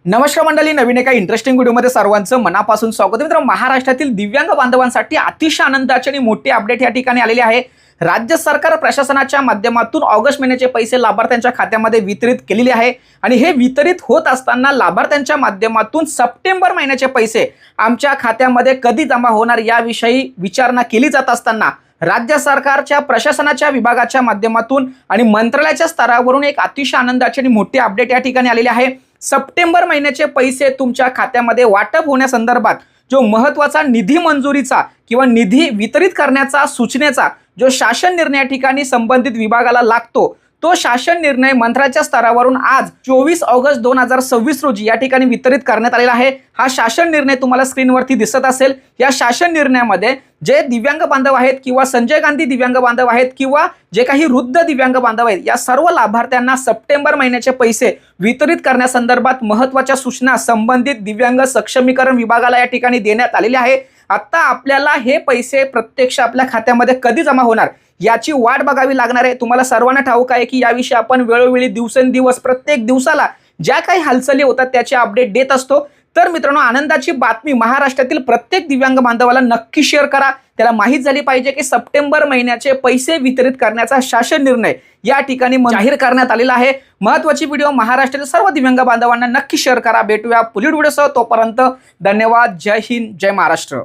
नमस्कार मंडळी, नवीन एका इंटरेस्टिंग व्हिडिओमध्ये सर्वांचं मनापासून स्वागत आहे। मित्रांनो, महाराष्ट्रातील दिव्यांग बांधवांसाठी अतिशय आनंदाची आणि मोठी अपडेट या ठिकाणी आलेली आहे। राज्य सरकार प्रशासनाच्या माध्यमातून ऑगस्ट महिन्याचे पैसे लाभार्थ्यांच्या खात्यामध्ये वितरित केलेले आहे आणि हे वितरित होत असताना लाभार्थ्यांच्या माध्यमातून सप्टेंबर महिन्याचे पैसे आमच्या खात्यामध्ये कधी जमा होणार याविषयी विचारणा केली जात असताना राज्य सरकारच्या प्रशासनाच्या विभागाच्या माध्यमातून आणि मंत्रालयाच्या स्तरावरून एक अतिशय आनंदाची आणि मोठी अपडेट या ठिकाणी आलेली आहे। सप्टेंबर महिन्याचे पैसे तुमच्या खात्यामध्ये वाटप होण्यासंदर्भात जो महत्त्वाचा निधी मंजुरीचा किंवा निधी वितरित करण्याचा सूचनेचा जो शासन निर्णय या ठिकाणी संबंधित विभागाला लागतो, तो शासन निर्णय मंत्रालयाच्या स्तरावरून आज 24 ऑगस्ट 2026 रोजी या ठिकाणी वितरित करण्यात आलेला आहे। हा शासन निर्णय तुम्हाला स्क्रीनवरती दिसत असेल। या शासन निर्णयामध्ये जे दिव्यांग बांधव आहेत किंवा संजय गांधी दिव्यांग बांधव आहेत किंवा जे काही वृद्ध दिव्यांग बांधव आहेत, या सर्व लाभार्थ्यांना सप्टेंबर महिन्याचे पैसे वितरित करण्यासंदर्भात महत्त्वाच्या सूचना संबंधित दिव्यांग सक्षमीकरण विभागाला या ठिकाणी देण्यात आलेल्या आहे। आता आपल्याला हे पैसे प्रत्यक्ष आपल्या खात्यामध्ये कधी जमा होणार याची वाट बघावी लागणार आहे। तुम्हाला सर्वांना ठाऊक आहे की याविषयी आपण वेळोवेळी दिवसेंदिवस प्रत्येक दिवसाला ज्या काही हालचाली होतात त्याचे अपडेट देत असतो। तर मित्रांनो, आनंदाची बातमी महाराष्ट्रातील प्रत्येक दिव्यांग बांधवाला नक्की शेअर करा। त्याला माहित झाली पाहिजे की सप्टेंबर महिन्याचे पैसे वितरित करण्याचा शासन निर्णय या ठिकाणी जाहीर करण्यात आलेला आहे। महत्त्वाची व्हिडिओ महाराष्ट्रातील सर्व दिव्यांग बांधवांना नक्की शेअर करा। भेटूया पुढील व्हिडिओसह, तोपर्यंत धन्यवाद। जय हिंद, जय महाराष्ट्र।